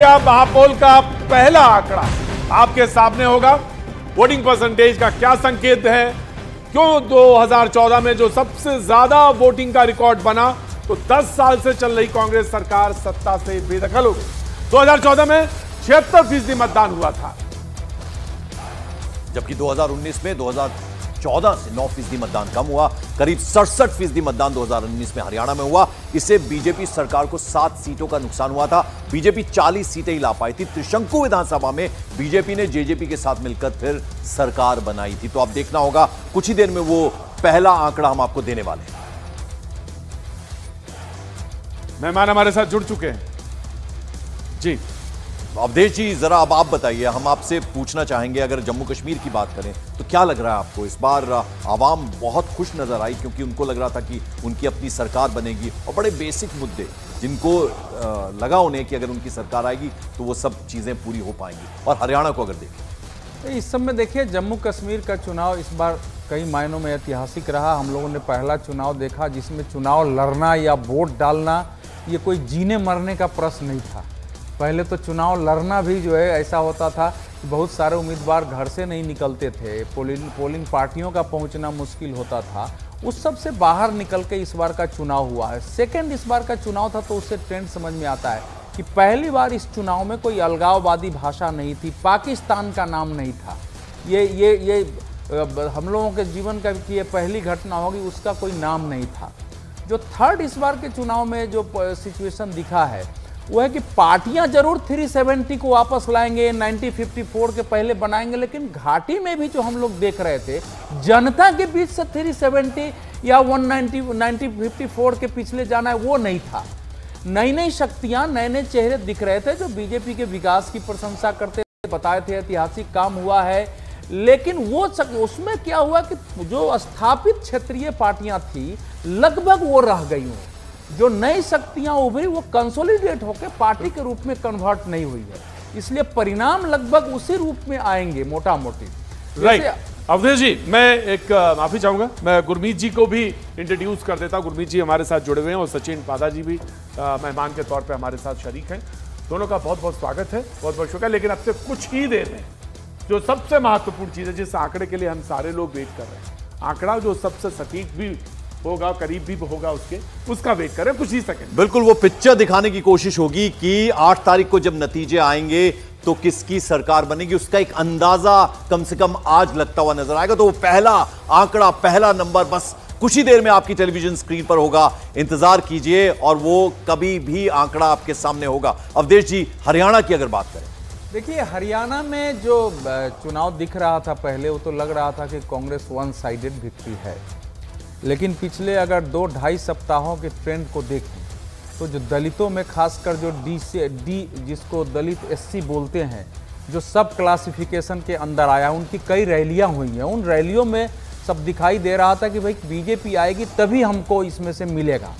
महापौल का पहला आंकड़ा आपके सामने होगा। वोटिंग परसेंटेज का क्या संकेत है, क्यों 2014 में जो सबसे ज्यादा वोटिंग का रिकॉर्ड बना तो 10 साल से चल रही कांग्रेस सरकार सत्ता से बेदखल हो गई। 2014 में 76% मतदान हुआ था, जबकि 2019 में 2014 से 9% मतदान कम हुआ। करीब 67% मतदान 2019 में हरियाणा में हुआ। इससे बीजेपी सरकार को 7 सीटों का नुकसान हुआ था। बीजेपी 40 सीटें ही ला पाई थी। त्रिशंकु विधानसभा में बीजेपी ने जेजेपी के साथ मिलकर फिर सरकार बनाई थी। तो अब देखना होगा, कुछ ही देर में वो पहला आंकड़ा हम आपको देने वाले हैं। मेहमान हमारे साथ जुड़ चुके हैं जी। अवधेश जी, जरा अब आप बताइए, हम आपसे पूछना चाहेंगे, अगर जम्मू कश्मीर की बात करें तो क्या लग रहा है आपको? इस बार आवाम बहुत खुश नजर आई क्योंकि उनको लग रहा था कि उनकी अपनी सरकार बनेगी और बड़े बेसिक मुद्दे जिनको लगा उन्हें कि अगर उनकी सरकार आएगी तो वो सब चीजें पूरी हो पाएंगी। और हरियाणा को अगर देखें, इस समय देखिए, जम्मू कश्मीर का चुनाव इस बार कई मायनों में ऐतिहासिक रहा। हम लोगों ने पहला चुनाव देखा जिसमें चुनाव लड़ना या वोट डालना ये कोई जीने मरने का प्रश्न नहीं था। पहले तो चुनाव लड़ना भी जो है ऐसा होता था कि बहुत सारे उम्मीदवार घर से नहीं निकलते थे, पोलिंग पार्टियों का पहुंचना मुश्किल होता था। उस सब से बाहर निकल के इस बार का चुनाव हुआ है। सेकंड, इस बार का चुनाव था तो उससे ट्रेंड समझ में आता है कि पहली बार इस चुनाव में कोई अलगाववादी भाषा नहीं थी, पाकिस्तान का नाम नहीं था। ये हम लोगों के जीवन का ये पहली घटना होगी, उसका कोई नाम नहीं था। जो थर्ड इस बार के चुनाव में जो सिचुएशन दिखा है वो है कि पार्टियां जरूर 370 को वापस लाएंगे, 90-54 के पहले बनाएंगे, लेकिन घाटी में भी जो हम लोग देख रहे थे, जनता के बीच से 370 या 190-54 के पिछले जाना है, वो नहीं था। नई नई शक्तियां, नए नए चेहरे दिख रहे थे जो बीजेपी के विकास की प्रशंसा करते थे, बताए थे ऐतिहासिक काम हुआ है। लेकिन वो उसमें क्या हुआ कि जो स्थापित क्षेत्रीय पार्टियां थी लगभग वो रह गई हूँ। जो नई शक्तियां उभरी वो कंसोलिडेट होकर पार्टी के रूप में कन्वर्ट नहीं हुई है, इसलिए परिणाम लगभग उसी रूप में आएंगे मोटा मोटी। राइट अवधेश जी, मैं एक माफी चाहूंगा, मैं गुरमीत जी को भी इंट्रोड्यूस कर देता हूं। गुरमीत जी हमारे साथ जुड़े हुए हैं और सचिन पादा जी भी मेहमान के तौर पे हमारे साथ शरीक हैं। दोनों का बहुत बहुत स्वागत है, बहुत बहुत शुक्रिया। लेकिन अब से कुछ ही देर में जो सबसे महत्वपूर्ण चीज है, जिस आंकड़े के लिए हम सारे लोग वेट कर रहे हैं, आंकड़ा जो सबसे सटीक भी होगा, करीब भी होगा, उसका वेट करें कुछ ही सेकंड। बिल्कुल वो पिक्चर दिखाने की कोशिश होगी कि 8 तारीख को जब नतीजे आएंगे तो किसकी सरकार बनेगी, उसका एक अंदाजा कम से कम आज लगता हुआ नजर आएगा। तो वो पहला आंकड़ा, पहला नंबर बस कुछ ही देर में आपकी टेलीविजन स्क्रीन पर होगा। इंतजार कीजिए और वो कभी भी आंकड़ा आपके सामने होगा। अवधेश जी, हरियाणा की अगर बात करें, देखिए, हरियाणा में जो चुनाव दिख रहा था पहले, वो तो लग रहा था कि कांग्रेस वन साइडेड विक्ट्री है। लेकिन पिछले अगर 2-2.5 सप्ताहों के ट्रेंड को देखें तो जो दलितों में खासकर जो डी जिसको दलित SC बोलते हैं, जो सब क्लासिफिकेशन के अंदर आया, उनकी कई रैलियां हुई हैं। उन रैलियों में सब दिखाई दे रहा था कि भाई बीजेपी आएगी तभी हमको इसमें से मिलेगा।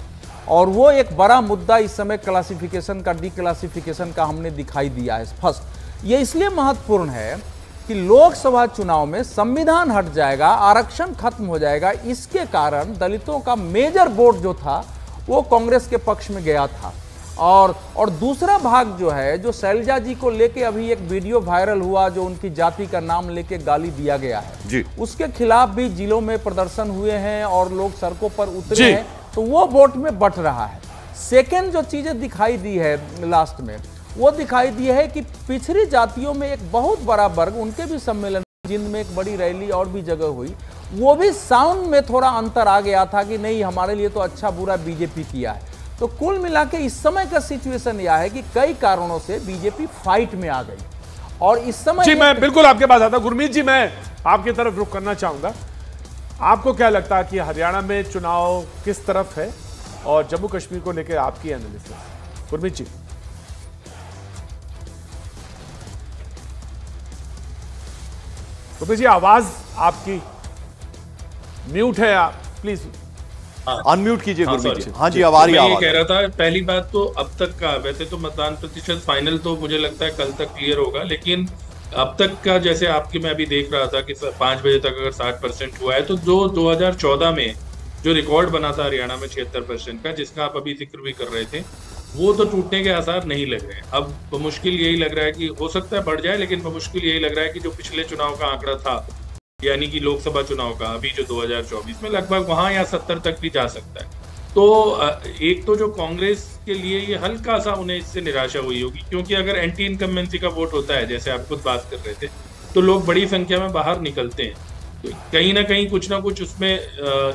और वो एक बड़ा मुद्दा इस समय क्लासिफिकेशन का, डी क्लासिफिकेशन का हमने दिखाई दिया है फर्स्ट। ये इसलिए महत्वपूर्ण है कि लोकसभा चुनाव में संविधान हट जाएगा, आरक्षण खत्म हो जाएगा। इसके कारण दलितों का मेजर वोट जो था वो कांग्रेस के पक्ष में गया था। और दूसरा भाग जो है, जो शैलजा जी को लेके अभी एक वीडियो वायरल हुआ, जो उनकी जाति का नाम लेके गाली दिया गया है जी, उसके खिलाफ भी जिलों में प्रदर्शन हुए हैं और लोग सड़कों पर उतरे हैं, तो वो वोट में बट रहा है। सेकेंड जो चीजें दिखाई दी है लास्ट में, वो दिखाई दी है कि पिछड़ी जातियों में एक बहुत बड़ा वर्ग, उनके भी सम्मेलन, जिंद में एक बड़ी रैली और भी जगह हुई, वो भी साउंड में थोड़ा अंतर आ गया था कि नहीं, हमारे लिए तो अच्छा बुरा बीजेपी किया है। तो कुल मिला के इस समय का सिचुएशन यह है कि कई कारणों से बीजेपी फाइट में आ गई। और इस समय जी, मैं बिल्कुल आपके पास आता। गुरमीत जी, मैं आपकी तरफ रुख करना चाहूंगा। आपको क्या लगता है कि हरियाणा में चुनाव किस तरफ है और जम्मू कश्मीर को लेकर आपकी एनालिसिस? गुरमीत जी। गुरमीत जी, आवाज आपकी म्यूट है, आप प्लीज अनम्यूट कीजिए। गुरमीत जी, हाँ जी, मैं आवाज ये कह रहा था, पहली बात तो अब तक का, वैसे तो मतदान प्रतिशत फाइनल तो मुझे लगता है कल तक क्लियर होगा, लेकिन अब तक का जैसे आपके, मैं अभी देख रहा था कि 5 बजे तक अगर 60% हुआ है, तो जो 2014 में जो रिकॉर्ड बना था हरियाणा में 76% का, जिसका आप अभी जिक्र भी कर रहे थे, वो तो टूटने के आसार नहीं लग रहे। अब मुश्किल यही लग रहा है कि हो सकता है बढ़ जाए, लेकिन मुश्किल यही लग रहा है कि जो पिछले चुनाव का आंकड़ा था, यानी कि लोकसभा चुनाव का अभी जो 2024 में, लगभग वहां या 70 तक भी जा सकता है। तो एक तो जो कांग्रेस के लिए ये हल्का सा उन्हें इससे निराशा हुई होगी, क्योंकि अगर एंटी इनकम्बेंसी का वोट होता है, जैसे आप खुद बात कर रहे थे, तो लोग बड़ी संख्या में बाहर निकलते हैं। तो कहीं ना कहीं कुछ ना कुछ उसमें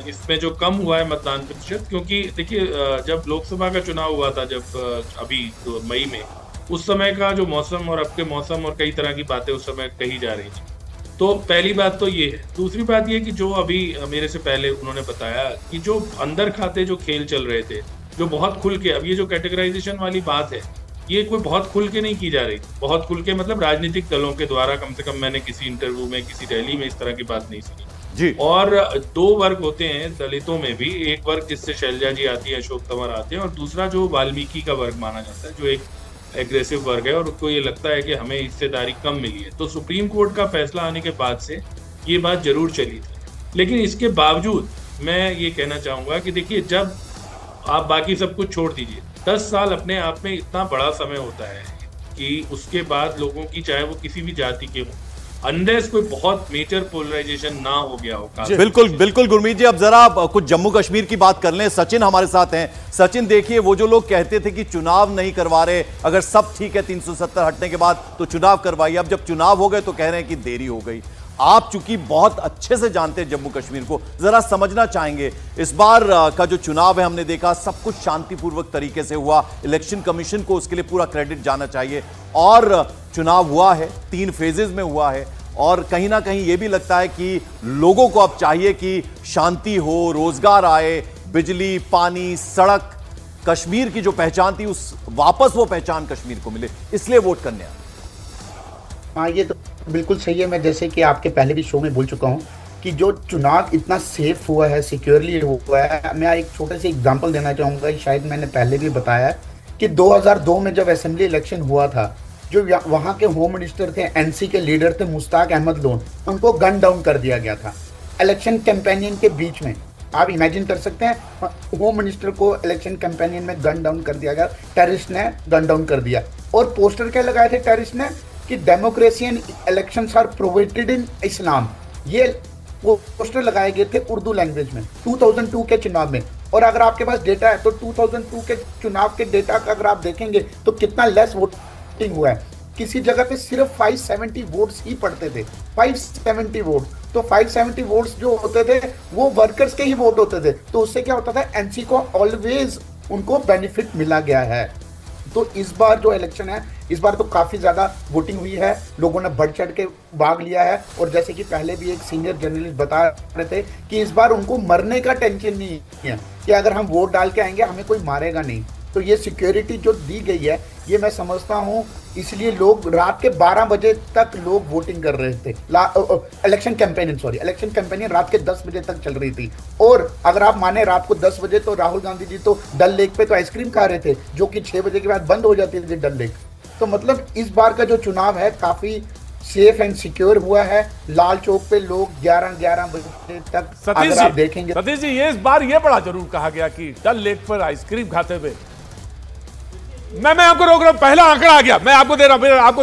इसमें जो कम हुआ है मतदान प्रतिशत, क्योंकि देखिए जब लोकसभा का चुनाव हुआ था, जब अभी तो मई में, उस समय का जो मौसम और अब के मौसम और कई तरह की बातें उस समय कही जा रही थी। तो पहली बात तो ये है। दूसरी बात ये कि जो अभी मेरे से पहले उन्होंने बताया कि जो अंदर खाते जो खेल चल रहे थे, जो बहुत खुल के, अब ये जो कैटेगराइजेशन वाली बात है, ये कोई बहुत खुल के नहीं की जा रही। बहुत खुल के मतलब राजनीतिक दलों के द्वारा, कम से कम मैंने किसी इंटरव्यू में, किसी रैली में इस तरह की बात नहीं सुनी जी। और दो वर्ग होते हैं दलितों में भी, एक वर्ग जिससे शैलजा जी आती है, अशोक तंवर आते हैं, और दूसरा जो वाल्मीकि का वर्ग माना जाता है, जो एक एग्रेसिव वर्ग है और उसको ये लगता है कि हमें हिस्सेदारी कम मिली है। तो सुप्रीम कोर्ट का फैसला आने के बाद से ये बात जरूर चली थी, लेकिन इसके बावजूद मैं ये कहना चाहूंगा कि देखिए, जब आप बाकी सब कुछ छोड़ दीजिए, 10 साल अपने आप में इतना बड़ा समय होता है कि उसके बाद लोगों की, चाहे वो किसी भी जाति के हो, अनलेस कोई बहुत मेजर पोलराइजेशन ना हो गया हो। बिल्कुल बिल्कुल गुरमीत जी, अब जरा कुछ जम्मू कश्मीर की बात कर लें। सचिन हमारे साथ हैं। सचिन, देखिए, वो जो लोग कहते थे कि चुनाव नहीं करवा रहे, अगर सब ठीक है 370 हटने के बाद तो चुनाव करवाइए, अब जब चुनाव हो गए तो कह रहे हैं कि देरी हो गई। आप चूंकि बहुत अच्छे से जानते हैं जम्मू कश्मीर को, जरा समझना चाहेंगे इस बार का जो चुनाव है, हमने देखा सब कुछ शांतिपूर्वक तरीके से हुआ। इलेक्शन कमीशन को उसके लिए पूरा क्रेडिट जाना चाहिए, और चुनाव हुआ है, 3 फेजेस में हुआ है, और कहीं ना कहीं यह भी लगता है कि लोगों को अब चाहिए कि शांति हो, रोजगार आए, बिजली, पानी, सड़क, कश्मीर की जो पहचान थी उस वापस वो पहचान कश्मीर को मिले, इसलिए वोट करने आए। हाँ, ये तो बिल्कुल सही है। मैं जैसे कि आपके पहले भी शो में बोल चुका हूँ कि जो चुनाव इतना सेफ हुआ है, सिक्योरली हुआ है। मैं एक छोटे से एग्जांपल देना चाहूँगा, शायद मैंने पहले भी बताया कि 2002 में जब असेंबली इलेक्शन हुआ था, जो वहाँ के होम मिनिस्टर थे, एनसी के लीडर थे मुश्ताक अहमद लोन, उनको गन डाउन कर दिया गया था इलेक्शन कैंपेनिंग के बीच में। आप इमेजिन कर सकते हैं, होम मिनिस्टर को इलेक्शन कैंपेनिंग में गन डाउन कर दिया गया, टेररिस्ट ने गन डाउन कर दिया। और पोस्टर क्या लगाए थे टेररिस्ट ने कि democracy and elections are provided in Islam. ये पोस्टर लगाए गए थे उर्दू लैंग्वेज में 2002 के चुनाव में। और अगर आपके पास डेटा है तो 2002 के चुनाव के डेटा का अगर आप देखेंगे तो कितना लेस वोटिंग हुआ है। किसी जगह पे सिर्फ 570 वोट्स ही पड़ते थे, 570 वोट। तो 570 वोट्स जो होते थे वो वर्कर्स के ही वोट होते थे। तो उससे क्या होता था, एनसी को ऑलवेज उनको बेनिफिट मिला गया है। तो इस बार जो इलेक्शन है, इस बार तो काफ़ी ज़्यादा वोटिंग हुई है, लोगों ने बढ़ चढ़ के भाग लिया है। और जैसे कि पहले भी एक सीनियर जर्नलिस्ट बता रहे थे कि इस बार उनको मरने का टेंशन नहीं है कि अगर हम वोट डाल के आएंगे हमें कोई मारेगा नहीं। तो ये सिक्योरिटी जो दी गई है, ये मैं समझता हूँ, इसलिए लोग रात के 12 बजे तक लोग वोटिंग कर रहे थे। इलेक्शन कैंपेनिंग रात के 10 बजे तक चल रही थी। और अगर आप माने रात को 10 बजे तो राहुल गांधी जी तो डल लेक पे तो आइसक्रीम खा रहे थे, जो कि 6 बजे के बाद बंद हो जाती थी डल लेक। तो मतलब इस बार का जो चुनाव है काफी सेफ एंड सिक्योर हुआ है। लाल चौक पे लोग 11 बजे तक अगर आप देखेंगे। सतीश जी, ये इस बार ये बड़ा जरूर कहा गया कि डल लेक पर आइसक्रीम खाते हुए। मैं आपको रोक रहा हूं, पहला आंकड़ा आ गया, मैं आपको दे रहा हूं, आपको